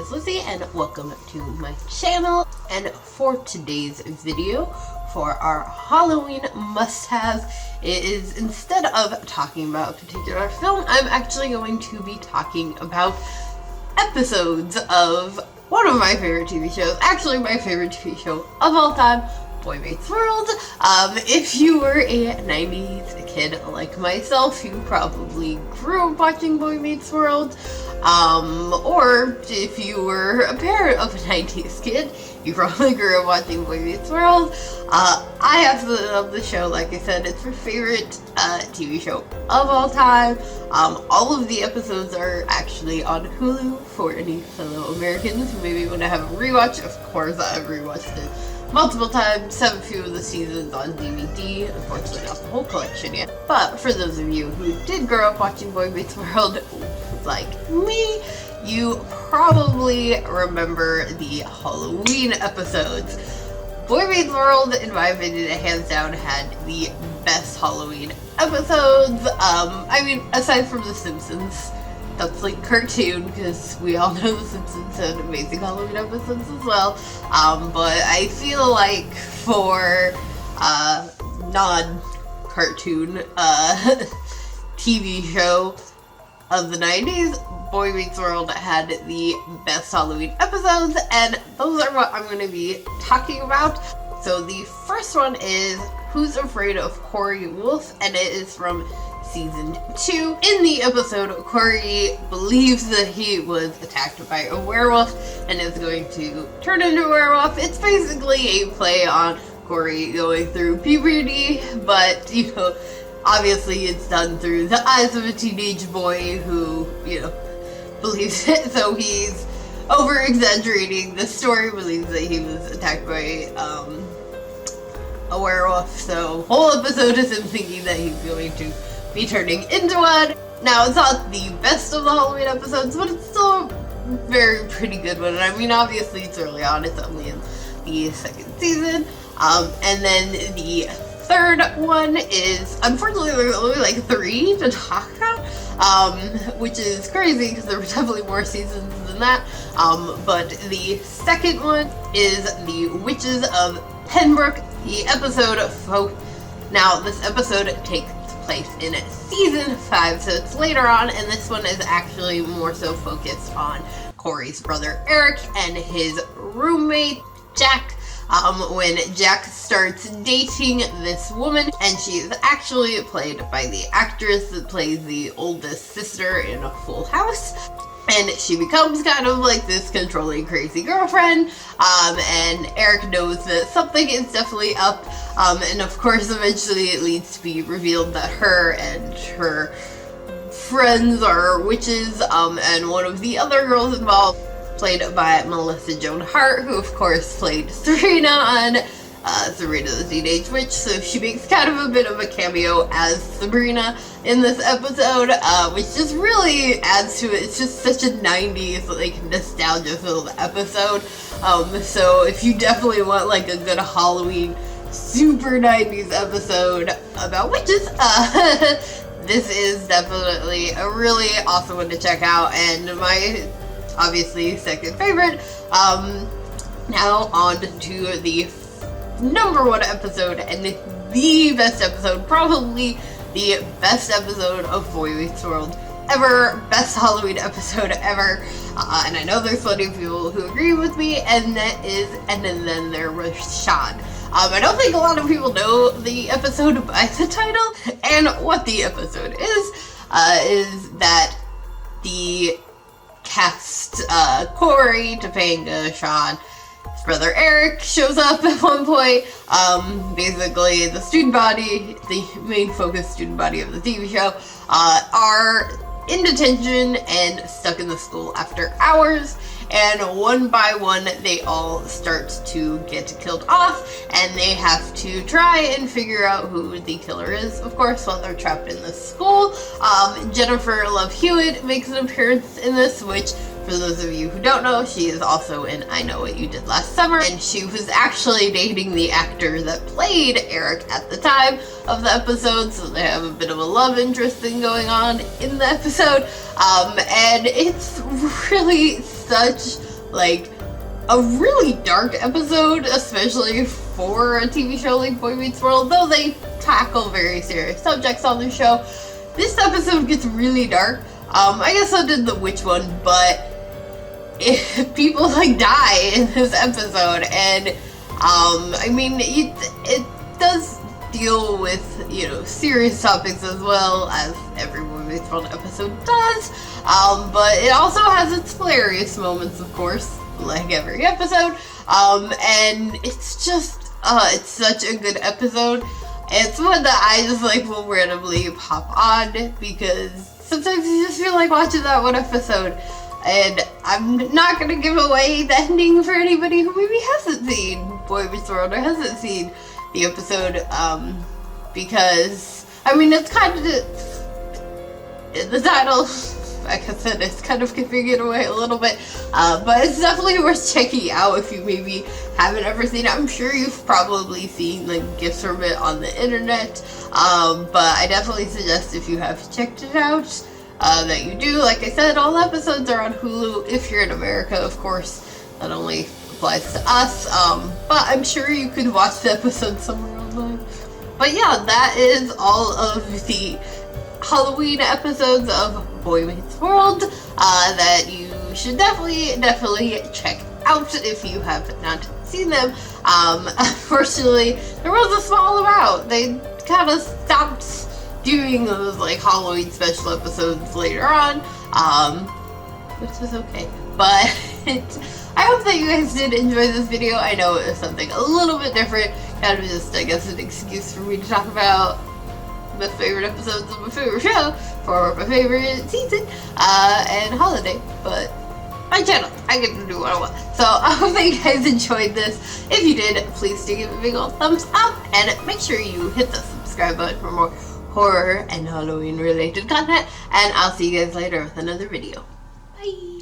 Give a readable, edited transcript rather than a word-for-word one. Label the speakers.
Speaker 1: is Lizzie and welcome to my channel. And for today's video, for our Halloween must-have, is instead of talking about a particular film, I'm actually going to be talking about episodes of one of my favorite TV shows, actually my favorite TV show of all time, Boy Meets World. If you were a 90s kid like myself, you probably grew up watching Boy Meets World. Or if you were a parent of a 90s kid, you probably grew up watching Boy Meets World. I absolutely love the show. Like I said, it's my favorite TV show of all time. All of the episodes are actually on Hulu for any fellow Americans who maybe want to have a rewatch. Of course, I've rewatched it multiple times, have a few of the seasons on DVD, unfortunately not the whole collection yet. But for those of you who did grow up watching Boy Meets World, like me, you probably remember the Halloween episodes. Boy Meets World, in my opinion, hands down had the best Halloween episodes. I mean, aside from The Simpsons, that's like cartoon, because we all know The Simpsons had amazing Halloween episodes as well. But I feel like for non-cartoon TV show of the 90s, Boy Meets World had the best Halloween episodes, and those are what I'm going to be talking about. So the first one is Who's Afraid of Corey Wolf, and it is from Season 2. In the episode, Corey believes that he was attacked by a werewolf and is going to turn into a werewolf. It's basically a play on Corey going through puberty, but, you know, obviously it's done through the eyes of a teenage boy who, you know, believes it, so he's over-exaggerating the story, believes that he was attacked by a werewolf, so the whole episode is him thinking that he's going to be turning into one. Now, it's not the best of the Halloween episodes, but it's still a very pretty good one. I mean, obviously it's early on, it's only in the second season. And then the third one is, unfortunately there's only like 3 to talk about, which is crazy because there were definitely more seasons than that. But the second one is The Witches of Pembroke. The episode, now this episode takes place in season 5, so it's later on, and this one is actually more so focused on Corey's brother Eric and his roommate Jack. When Jack starts dating this woman, and she is actually played by the actress that plays the oldest sister in a Full House. And she becomes kind of like this controlling, crazy girlfriend, and Eric knows that something is definitely up, and of course eventually it leads to be revealed that her and her friends are witches, and one of the other girls involved, played by Melissa Joan Hart, who of course played Serena on Sabrina the Teenage Witch, so she makes kind of a bit of a cameo as Sabrina in this episode, which just really adds to it. It's just such a 90s, like, nostalgia-filled episode, so if you definitely want, like, a good Halloween, super 90s episode about witches, this is definitely a really awesome one to check out, and my, obviously, second favorite. Now on to the number 1 episode, and the best episode, probably the best episode of Boy Meets World ever, best Halloween episode ever, and I know there's plenty of people who agree with me, and that is And Then There Was Sean. I don't think a lot of people know the episode by the title, and what the episode is that the cast, Corey, Topanga, Sean, his brother Eric shows up at one point. Basically the student body, the main focus student body of the TV show, are in detention and stuck in the school after hours, and one by one they all start to get killed off, and they have to try and figure out who the killer is, of course, while they're trapped in the school. Jennifer Love Hewitt makes an appearance in this, which, for those of you who don't know, she is also in I Know What You Did Last Summer, and she was actually dating the actor that played Eric at the time of the episode, so they have a bit of a love interest thing going on in the episode, and it's really such like a really dark episode, especially for a TV show like Boy Meets World. Though they tackle very serious subjects on the show, this episode gets really dark. I guess so did the witch one, but people like die in this episode, and I mean it does deal with, you know, serious topics as well as every Boy Meets World episode does, but it also has its hilarious moments, of course, like every episode, and it's just it's such a good episode. It's one that I just like will randomly pop on because sometimes you just feel like watching that one episode. And I'm not going to give away the ending for anybody who maybe hasn't seen Boy Meets World or hasn't seen the episode, because, I mean, it's kind of, the title, like I said, it's kind of giving it away a little bit, but it's definitely worth checking out if you maybe haven't ever seen it. I'm sure you've probably seen, like, gifs from it on the internet, but I definitely suggest if you have checked it out, that you do. Like I said, all episodes are on Hulu if you're in America, of course. That only applies to us, but I'm sure you could watch the episode somewhere online. But yeah, that is all of the Halloween episodes of Boy Meets World that you should definitely check out if you have not seen them. Unfortunately, there was a small amount. They kind of stopped doing those like Halloween special episodes later on, which was okay, but I hope that you guys did enjoy this video. I know it was something a little bit different, kind of just, I guess, an excuse for me to talk about my favorite episodes of my favorite show for my favorite season and holiday, but my channel, I get to do what I want. So I hope that you guys enjoyed this. If you did, please do give it a big old thumbs up, and make sure you hit the subscribe button for more horror and Halloween related content, and I'll see you guys later with another video. Bye!